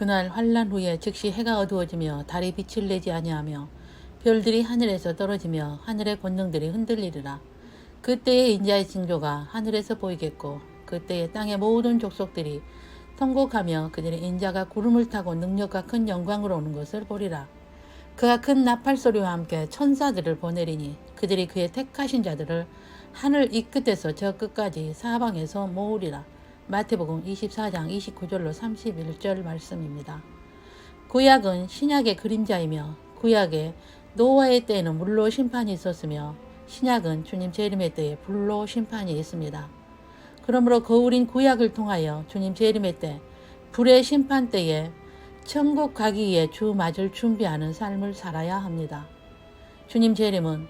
그날 환란 후에 즉시 해가 어두워지며 달이 빛을 내지 아니하며 별들이 하늘에서 떨어지며 하늘의 권능들이 흔들리리라. 그때의 인자의 징조가 하늘에서 보이겠고 그때의 땅의 모든 족속들이 통곡하며 그들의 인자가 구름을 타고 능력과 큰 영광으로 오는 것을 보리라. 그가 큰 나팔 소리와 함께 천사들을 보내리니 그들이 그의 택하신 자들을 하늘 이 끝에서 저 끝까지 사방에서 모으리라. 마태복음 24장 29절로 31절 말씀입니다. 구약은 신약의 그림자이며 구약의 노아의 때에는 물로 심판이 있었으며 신약은 주님 재림의 때에 불로 심판이 있습니다. 그러므로 거울인 구약을 통하여 주님 재림의 때 불의 심판 때에 천국 가기 위해 주 맞을 준비하는 삶을 살아야 합니다. 주님 재림은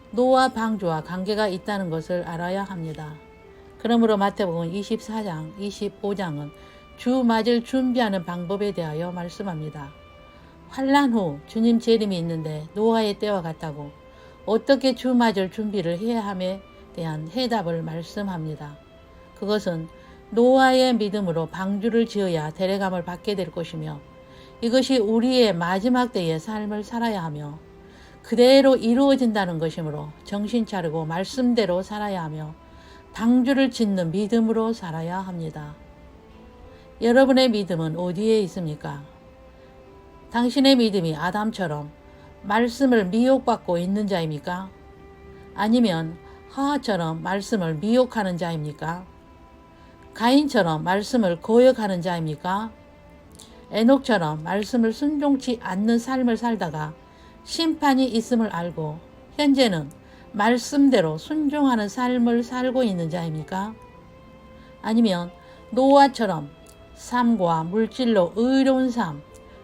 노아 방주와 관계가 있다는 것을 알아야 합니다. 그러므로 마태복음 24장, 25장은 주 맞을 준비하는 방법에 대하여 말씀합니다. 환란 후 주님 재림이 있는데 노아의 때와 같다고 어떻게 주 맞을 준비를 해야 함에 대한 해답을 말씀합니다. 그것은 노아의 믿음으로 방주를 지어야 데려감을 받게 될 것이며 이것이 우리의 마지막 때의 삶을 살아야 하며 그대로 이루어진다는 것이므로 정신 차리고 말씀대로 살아야 하며 방주를 짓는 믿음으로 살아야 합니다. 여러분의 믿음은 어디에 있습니까? 당신의 믿음이 아담처럼 말씀을 미혹받고 있는 자입니까? 아니면 하하처럼 말씀을 미혹하는 자입니까? 가인처럼 말씀을 거역하는 자입니까? 에녹처럼 말씀을 순종치 않는 삶을 살다가 심판이 있음을 알고 현재는 말씀대로 순종하는 삶을 살고 있는 자입니까? 아니면 노아처럼 삶과 물질로 의로운 삶,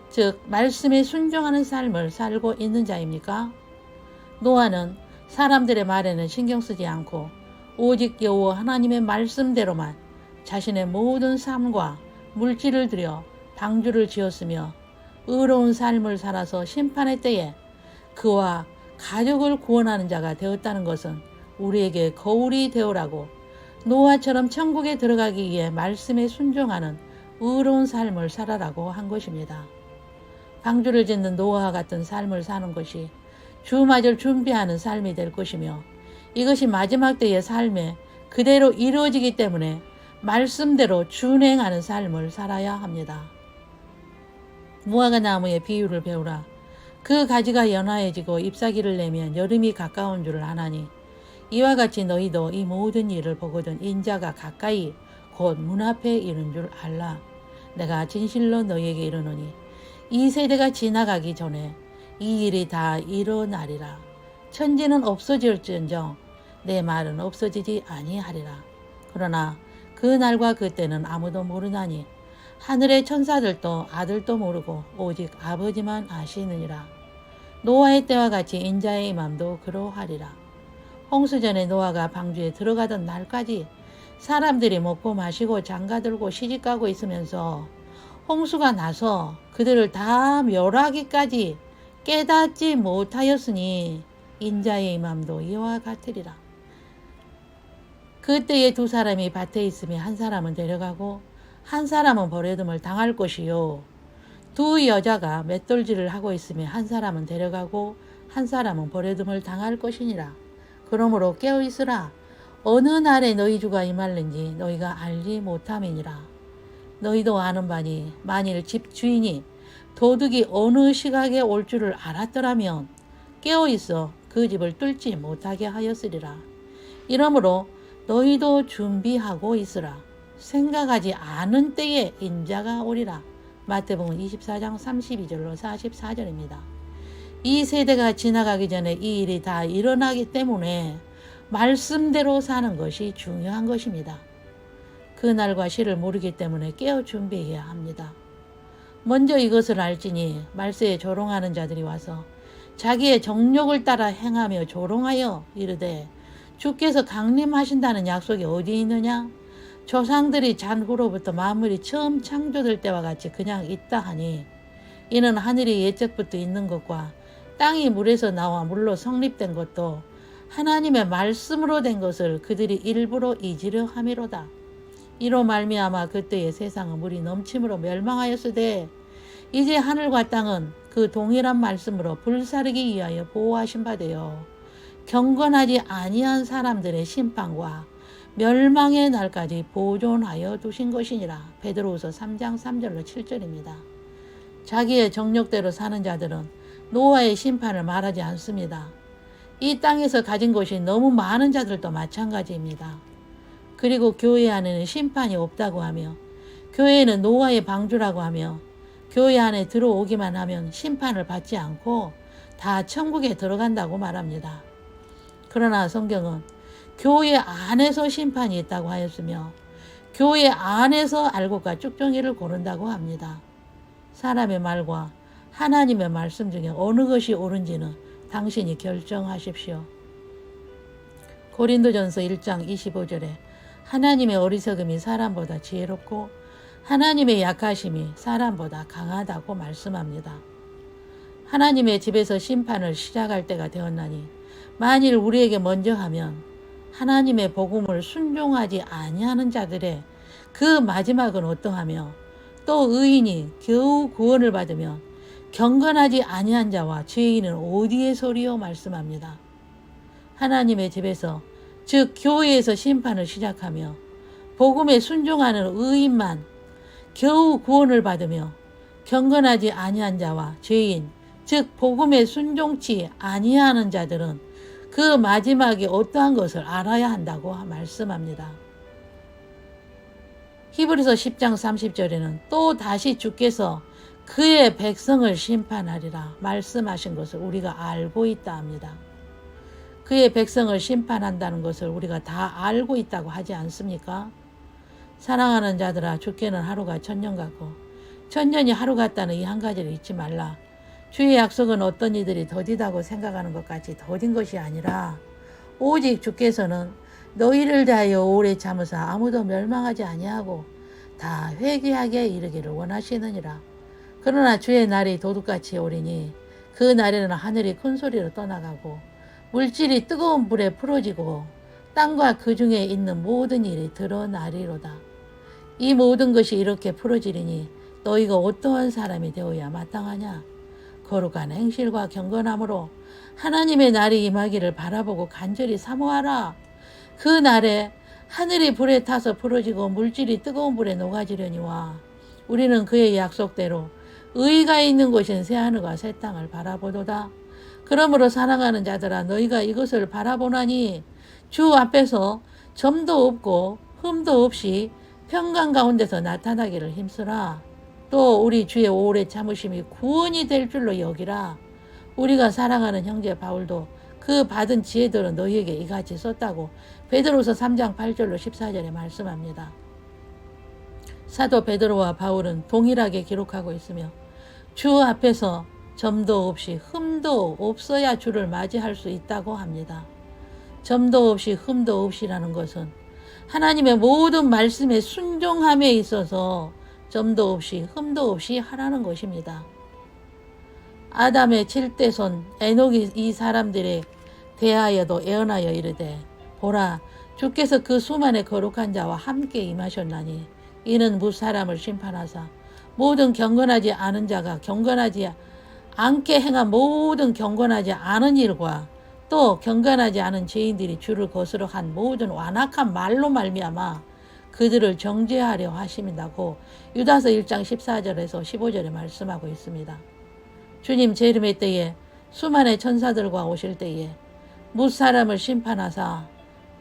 즉 말씀에 순종하는 삶을 살고 있는 자입니까? 노아는 사람들의 말에는 신경 쓰지 않고 오직 여호와 하나님의 말씀대로만 자신의 모든 삶과 물질을 들여 방주를 지었으며 의로운 삶을 살아서 심판의 때에 그와 가족을 구원하는 자가 되었다는 것은 우리에게 거울이 되오라고 노아처럼 천국에 들어가기 위해 말씀에 순종하는 의로운 삶을 살아라고 한 것입니다. 방주를 짓는 노아와 같은 삶을 사는 것이 주 맞을 준비하는 삶이 될 것이며 이것이 마지막 때의 삶에 그대로 이루어지기 때문에 말씀대로 준행하는 삶을 살아야 합니다. 무화과 나무의 비유를 배우라. 그 가지가 연화해지고 잎사귀를 내면 여름이 가까운 줄을 아나니 이와 같이 너희도 이 모든 일을 보거든 인자가 가까이 곧 문 앞에 이른 줄 알라. 내가 진실로 너희에게 이르노니 이 세대가 지나가기 전에 이 일이 다 일어나리라. 천지는 없어질지언정 내 말은 없어지지 아니하리라. 그러나 그 날과 그때는 아무도 모르나니 하늘의 천사들도 아들도 모르고 오직 아버지만 아시느니라. 노아의 때와 같이 인자의 임함도 그러하리라. 홍수전에 노아가 방주에 들어가던 날까지 사람들이 먹고 마시고 장가들고 시집가고 있으면서 홍수가 나서 그들을 다 멸하기까지 깨닫지 못하였으니 인자의 임함도 이와 같으리라. 그때에 두 사람이 밭에 있으며 한 사람은 데려가고 한 사람은 버려둠을 당할 것이요. 두 여자가 맷돌질을 하고 있으며 한 사람은 데려가고 한 사람은 버려둠을 당할 것이니라. 그러므로 깨어있으라. 어느 날에 너희 주가 임할는지 너희가 알지 못함이니라. 너희도 아는 바니 만일 집 주인이 도둑이 어느 시각에 올 줄을 알았더라면 깨어있어 그 집을 뚫지 못하게 하였으리라. 이러므로 너희도 준비하고 있으라. 생각하지 않은 때에 인자가 오리라. 마태복음 24장 32절로 44절입니다. 이 세대가 지나가기 전에 이 일이 다 일어나기 때문에 말씀대로 사는 것이 중요한 것입니다. 그날과 시를 모르기 때문에 깨어 준비해야 합니다. 먼저 이것을 알지니 말세에 조롱하는 자들이 와서 자기의 정욕을 따라 행하며 조롱하여 이르되 주께서 강림하신다는 약속이 어디 있느냐? 조상들이 잔 후로부터 만물이 처음 창조될 때와 같이 그냥 있다 하니 이는 하늘이 예적부터 있는 것과 땅이 물에서 나와 물로 성립된 것도 하나님의 말씀으로 된 것을 그들이 일부러 잊으려 함이로다. 이로 말미암아 그때의 세상은 물이 넘침으로 멸망하였으되 이제 하늘과 땅은 그 동일한 말씀으로 불사르기 위하여 보호하신 바 되어 경건하지 아니한 사람들의 심판과 멸망의 날까지 보존하여 두신 것이니라. 베드로후서 3장 3절로 7절입니다. 자기의 정욕대로 사는 자들은 노아의 심판을 말하지 않습니다. 이 땅에서 가진 것이 너무 많은 자들도 마찬가지입니다. 그리고 교회 안에는 심판이 없다고 하며 교회는 노아의 방주라고 하며 교회 안에 들어오기만 하면 심판을 받지 않고 다 천국에 들어간다고 말합니다. 그러나 성경은 교회 안에서 심판이 있다고 하였으며 교회 안에서 알곡과 쭉정이를 고른다고 합니다. 사람의 말과 하나님의 말씀 중에 어느 것이 옳은지는 당신이 결정하십시오. 고린도전서 1장 25절에 하나님의 어리석음이 사람보다 지혜롭고 하나님의 약하심이 사람보다 강하다고 말씀합니다. 하나님의 집에서 심판을 시작할 때가 되었나니 만일 우리에게 먼저 하면 하나님의 복음을 순종하지 아니하는 자들의 그 마지막은 어떠하며 또 의인이 겨우 구원을 받으며 경건하지 아니한 자와 죄인은 어디에서리요 말씀합니다. 하나님의 집에서 즉 교회에서 심판을 시작하며 복음에 순종하는 의인만 겨우 구원을 받으며 경건하지 아니한 자와 죄인 즉 복음에 순종치 아니하는 자들은 그 마지막이 어떠한 것을 알아야 한다고 말씀합니다. 히브리서 10장 30절에는 또 다시 주께서 그의 백성을 심판하리라 말씀하신 것을 우리가 알고 있다 합니다. 그의 백성을 심판한다는 것을 우리가 다 알고 있다고 하지 않습니까? 사랑하는 자들아, 주께는 하루가 천년 같고 천년이 하루 같다는 이 한 가지를 잊지 말라. 주의 약속은 어떤 이들이 더디다고 생각하는 것 같이 더딘 것이 아니라 오직 주께서는 너희를 대하여 오래 참으사 아무도 멸망하지 아니하고 다 회개하게 이르기를 원하시느니라. 그러나 주의 날이 도둑같이 오리니 그 날에는 하늘이 큰 소리로 떠나가고 물질이 뜨거운 불에 풀어지고 땅과 그 중에 있는 모든 일이 드러나리로다. 이 모든 것이 이렇게 풀어지리니 너희가 어떠한 사람이 되어야 마땅하냐? 거룩한 행실과 경건함으로 하나님의 날이 임하기를 바라보고 간절히 사모하라. 그 날에 하늘이 불에 타서 풀어지고 물질이 뜨거운 불에 녹아지려니와 우리는 그의 약속대로 의가 있는 곳인 새하늘과 새 땅을 바라보도다. 그러므로 사랑하는 자들아, 너희가 이것을 바라보나니 주 앞에서 점도 없고 흠도 없이 평강 가운데서 나타나기를 힘쓰라. 또 우리 주의 오래 참으심이 구원이 될 줄로 여기라. 우리가 사랑하는 형제 바울도 그 받은 지혜들은 너희에게 이같이 썼다고 베드로서 3장 8절로 14절에 말씀합니다. 사도 베드로와 바울은 동일하게 기록하고 있으며 주 앞에서 점도 없이 흠도 없어야 주를 맞이할 수 있다고 합니다. 점도 없이 흠도 없이라는 것은 하나님의 모든 말씀에 순종함에 있어서 점도 없이 흠도 없이 하라는 것입니다. 아담의 7대손 에녹이 이 사람들에 대하여도 예언하여 이르되 보라 주께서 그 수만의 거룩한 자와 함께 임하셨나니 이는 무사람을 심판하사 모든 경건하지 않은 자가 경건하지 않게 행한 모든 경건하지 않은 일과 또 경건하지 않은 죄인들이 주를 거스러 한 모든 완악한 말로 말미암아 그들을 정죄하려 하심이라고 유다서 1장 14절에서 15절에 말씀하고 있습니다. 주님 재림의 때에 수많은 천사들과 오실 때에 무사람을 심판하사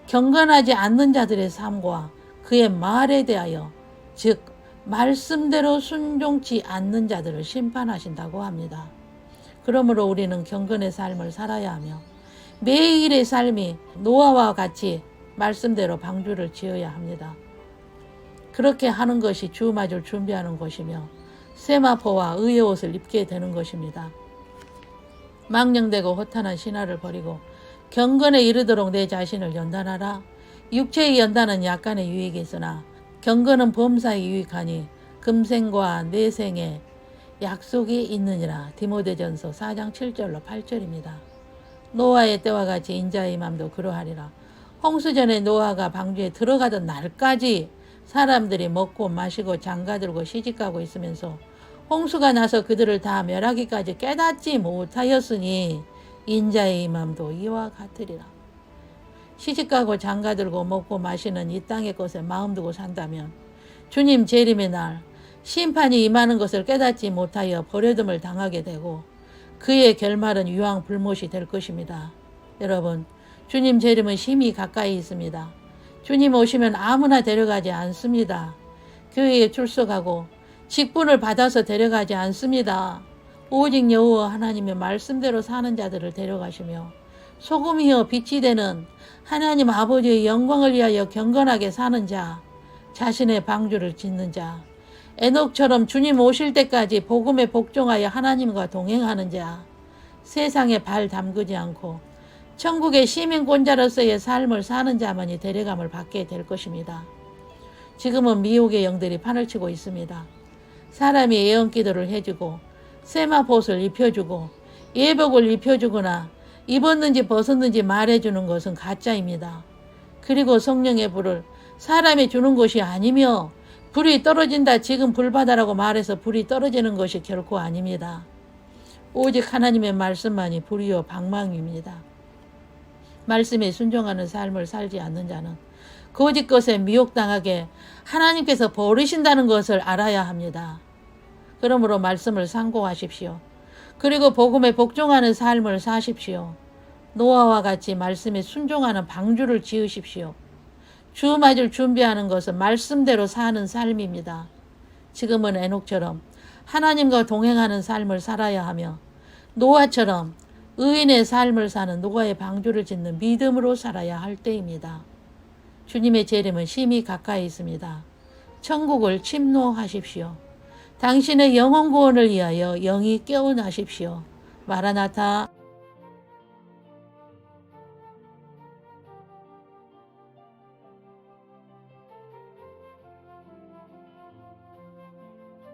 경건하지 않는 자들의 삶과 그의 말에 대하여 즉 말씀대로 순종치 않는 자들을 심판하신다고 합니다. 그러므로 우리는 경건의 삶을 살아야 하며 매일의 삶이 노아와 같이 말씀대로 방주를 지어야 합니다. 그렇게 하는 것이 주 맞을 준비하는 것이며 세마포와 의의 옷을 입게 되는 것입니다. 망령되고 허탄한 신화를 버리고 경건에 이르도록 내 자신을 연단하라. 육체의 연단은 약간의 유익이 있으나 경건은 범사에 유익하니 금생과 내생에 약속이 있느니라. 디모데전서 4장 7절로 8절입니다. 노아의 때와 같이 인자의 맘도 그러하리라. 홍수전에 노아가 방주에 들어가던 날까지 사람들이 먹고 마시고 장가들고 시집가고 있으면서 홍수가 나서 그들을 다 멸하기까지 깨닫지 못하였으니 인자의 임함도 이와 같으리라. 시집가고 장가들고 먹고 마시는 이 땅의 것에 마음 두고 산다면 주님 재림의 날 심판이 임하는 것을 깨닫지 못하여 버려둠을 당하게 되고 그의 결말은 유황불못이 될 것입니다. 여러분, 주님 재림은 심히 가까이 있습니다. 주님 오시면 아무나 데려가지 않습니다. 교회에 출석하고 직분을 받아서 데려가지 않습니다. 오직 여호와 하나님의 말씀대로 사는 자들을 데려가시며 소금이여 빛이 되는 하나님 아버지의 영광을 위하여 경건하게 사는 자, 자신의 방주를 짓는 자, 에녹처럼 주님 오실 때까지 복음에 복종하여 하나님과 동행하는 자, 세상에 발 담그지 않고 천국의 시민권자로서의 삶을 사는 자만이 데려감을 받게 될 것입니다. 지금은 미혹의 영들이 판을 치고 있습니다. 사람이 예언기도를 해주고 세마포옷을 입혀주고 예복을 입혀주거나 입었는지 벗었는지 말해주는 것은 가짜입니다. 그리고 성령의 불을 사람이 주는 것이 아니며 불이 떨어진다 지금 불 받아라고 말해서 불이 떨어지는 것이 결코 아닙니다. 오직 하나님의 말씀만이 불이요 방망입니다. 말씀에 순종하는 삶을 살지 않는 자는 거짓 것에 미혹당하게 하나님께서 버리신다는 것을 알아야 합니다. 그러므로 말씀을 상고하십시오. 그리고 복음에 복종하는 삶을 사십시오. 노아와 같이 말씀에 순종하는 방주를 지으십시오. 주 맞을 준비하는 것은 말씀대로 사는 삶입니다. 지금은 에녹처럼 하나님과 동행하는 삶을 살아야 하며 노아처럼 의인의 삶을 사는 노아의 방주를 짓는 믿음으로 살아야 할 때입니다. 주님의 재림은 심히 가까이 있습니다. 천국을 침노하십시오. 당신의 영혼 구원을 위하여 영이 깨어나십시오. 마라나타.